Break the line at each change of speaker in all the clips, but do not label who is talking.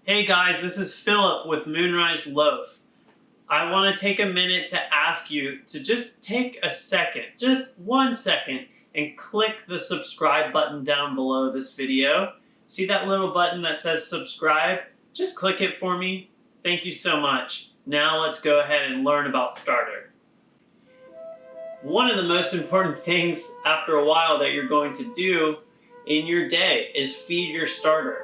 Hey guys, this is Philip with Moonrise Loaf. I want to take a minute to ask you to just take a second, just 1 second, and click the subscribe button down below this video. See that little button that says subscribe? Just click it for me. Thank you so much. Now let's go ahead and learn about Starter. One of the most important things after a while that you're going to do in your day is feed your starter.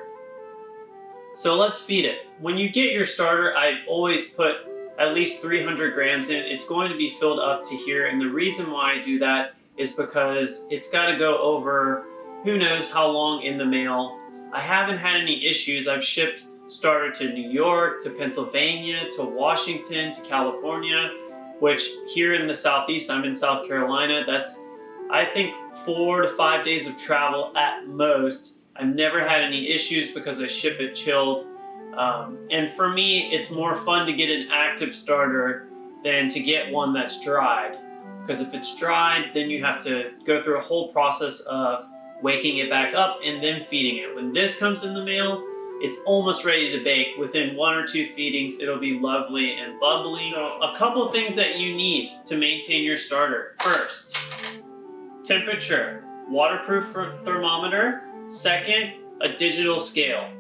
So let's feed it. When you get your starter, I always put at least 300 grams in. It's going to be filled up to here, and the reason why I do that is because it's got to go over who knows how long in the mail. I haven't had any issues. I've shipped starter to New York, to Pennsylvania, to Washington, to California, which here in the Southeast, I'm in South Carolina, that's I think 4 to 5 days of travel at most. I've never had any issues because I ship it chilled. And for me, it's more fun to get an active starter than to get one that's dried. Because if it's dried, then you have to go through a whole process of waking it back up and then feeding it. When this comes in the mail, it's almost ready to bake. Within 1 or 2 feedings, it'll be lovely and bubbly. So a couple things that you need to maintain your starter. First, temperature, waterproof thermometer. Second, a digital scale.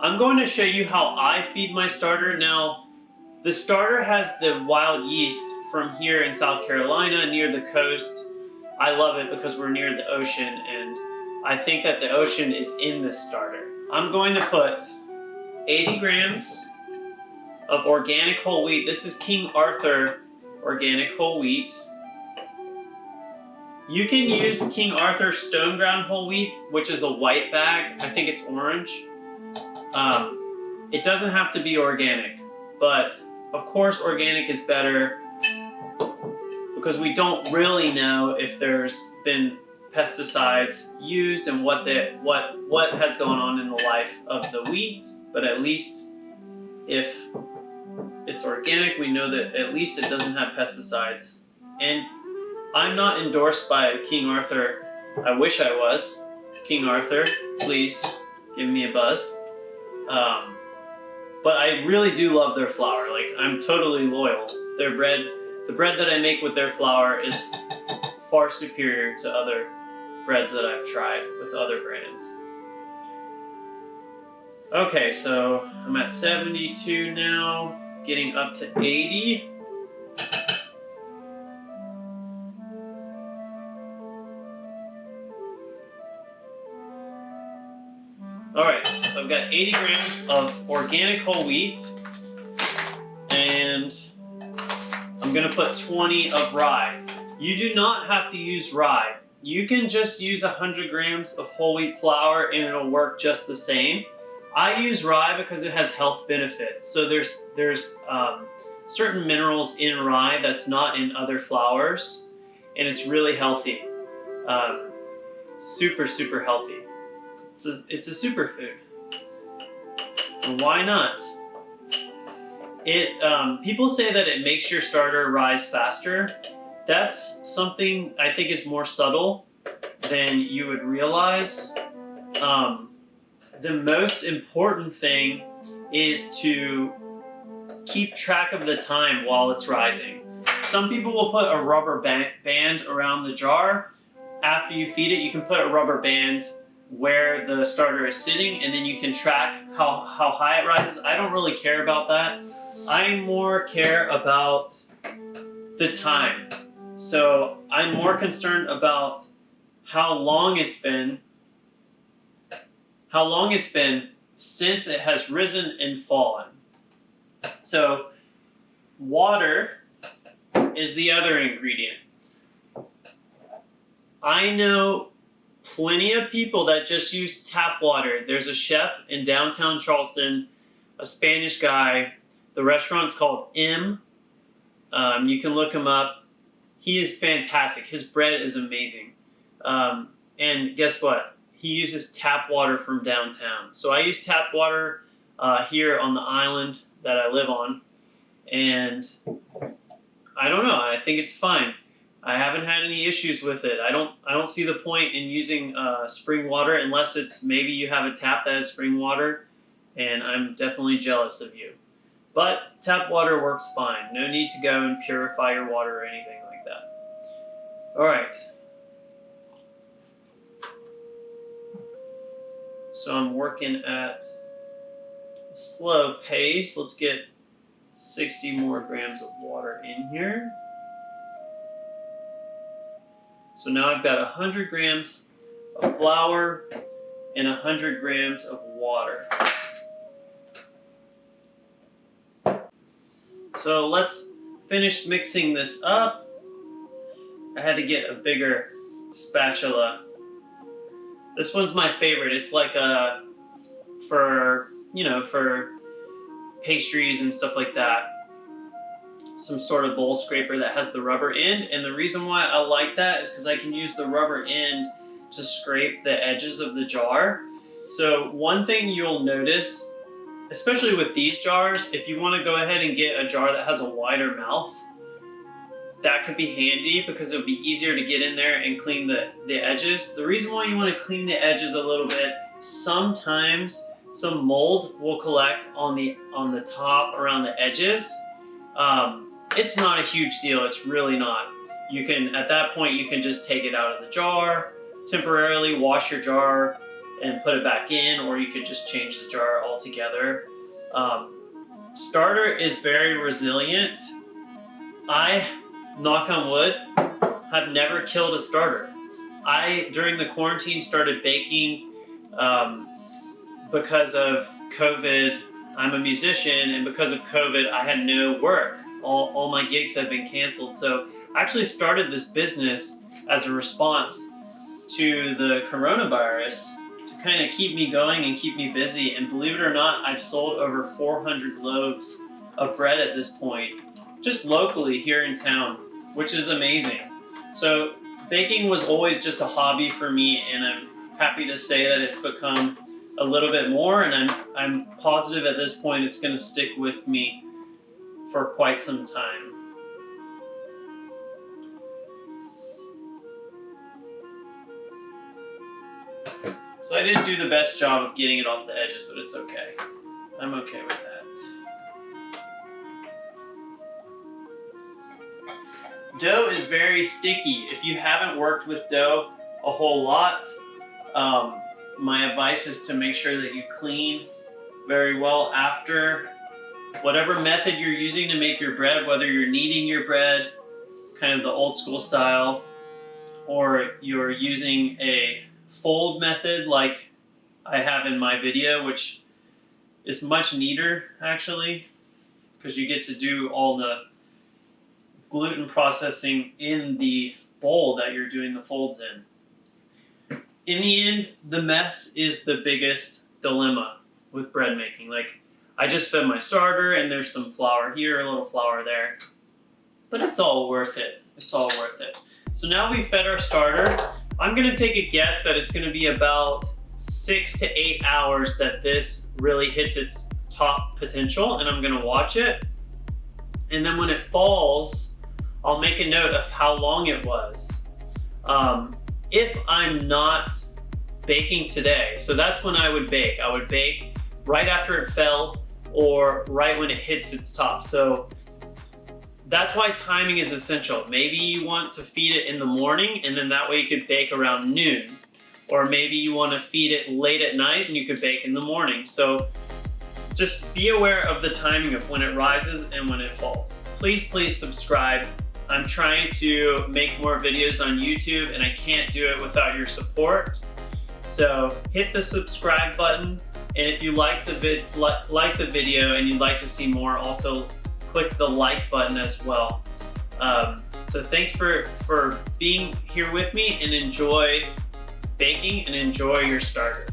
I'm going to show you how I feed my starter. Now, the starter has the wild yeast from here in South Carolina near the coast. I love it because we're near the ocean, and I think that the ocean is in this starter. I'm going to put 80 grams of organic whole wheat. This is King Arthur organic whole wheat. You can use King Arthur stone ground whole wheat, which is a white bag. I think it's orange. It doesn't have to be organic, but of course organic is better because we don't really know if there's been pesticides used and what has gone on in the life of the wheat. But at least if it's organic, we know that at least it doesn't have pesticides. And I'm not endorsed by King Arthur. I wish I was. King Arthur, please give me a buzz. But I really do love their flour. Like, I'm totally loyal. Their bread, the bread that I make with their flour is far superior to other breads that I've tried with other brands. Okay, so I'm at 72 now, getting up to 80. Alright, so I've got 80 grams of organic whole wheat, and I'm going to put 20 of rye. You do not have to use rye. You can just use 100 grams of whole wheat flour and it'll work just the same. I use rye because it has health benefits. So there's certain minerals in rye that's not in other flours, and it's really healthy. Super, super healthy. It's a superfood. And why not? People say that it makes your starter rise faster. That's something I think is more subtle than you would realize. The most important thing is to keep track of the time while it's rising. Some people will put a rubber band around the jar. After you feed it, you can put a rubber band where the starter is sitting, and then you can track how high it rises. I don't really care about that. I more care about the time. So I'm more concerned about how long it's been since it has risen and fallen. So water is the other ingredient. I know plenty of people that just use tap water. There's a chef in downtown Charleston, a Spanish guy. The restaurant's called M. You can look him up. He is fantastic. His bread is amazing. And guess what? He uses tap water from downtown. So I use tap water here on the island that I live on. And I don't know. I think it's fine. I haven't had any issues with it. I don't see the point in using spring water unless it's maybe you have a tap that has spring water, and I'm definitely jealous of you. But tap water works fine. No need to go and purify your water or anything like that. All right. So I'm working at a slow pace. Let's get 60 more grams of water in here. So now I've got 100 grams of flour and 100 grams of water. So let's finish mixing this up. I had to get a bigger spatula. This one's my favorite. It's like for pastries and stuff like that. Some sort of bowl scraper that has the rubber end, and the reason why I like that is because I can use the rubber end to scrape the edges of the jar. So one thing you'll notice, especially with these jars, if you want to go ahead and get a jar that has a wider mouth, that could be handy because it would be easier to get in there and clean the edges. The reason why you want to clean the edges a little bit, sometimes some mold will collect on the top around the edges. It's not a huge deal. It's really not. You can, at that point, you can just take it out of the jar, temporarily wash your jar and put it back in, or you could just change the jar altogether. Starter is very resilient. I, knock on wood, have never killed a starter. I, during the quarantine, started baking because of COVID. I'm a musician, and because of COVID, I had no work. All my gigs have been canceled. So I actually started this business as a response to the coronavirus to kind of keep me going and keep me busy. And believe it or not, I've sold over 400 loaves of bread at this point, just locally here in town, which is amazing. So baking was always just a hobby for me, and I'm happy to say that it's become a little bit more, and I'm positive at this point it's going to stick with me for quite some time. So I didn't do the best job of getting it off the edges, but it's okay. I'm okay with that. Dough is very sticky. If you haven't worked with dough a whole lot, my advice is to make sure that you clean very well after. Whatever method you're using to make your bread, whether you're kneading your bread, kind of the old school style, or you're using a fold method like I have in my video, which is much neater actually, because you get to do all the gluten processing in the bowl that you're doing the folds in. In the end, the mess is the biggest dilemma with bread making. Like, I just fed my starter and there's some flour here, a little flour there, but it's all worth it. It's all worth it. So now we've fed our starter. I'm gonna take a guess that it's gonna be about 6 to 8 hours that this really hits its top potential, and I'm gonna watch it. And then when it falls, I'll make a note of how long it was. If I'm not baking today, so that's when I would bake. I would bake right after it fell or right when it hits its top. So that's why timing is essential. Maybe you want to feed it in the morning, and then that way you could bake around noon. Or maybe you want to feed it late at night and you could bake in the morning. So just be aware of the timing of when it rises and when it falls. Please, please subscribe. I'm trying to make more videos on YouTube, and I can't do it without your support. So hit the subscribe button, and if you like the video and you'd like to see more, also click the like button as well. So thanks for being here with me, and enjoy baking and enjoy your starter.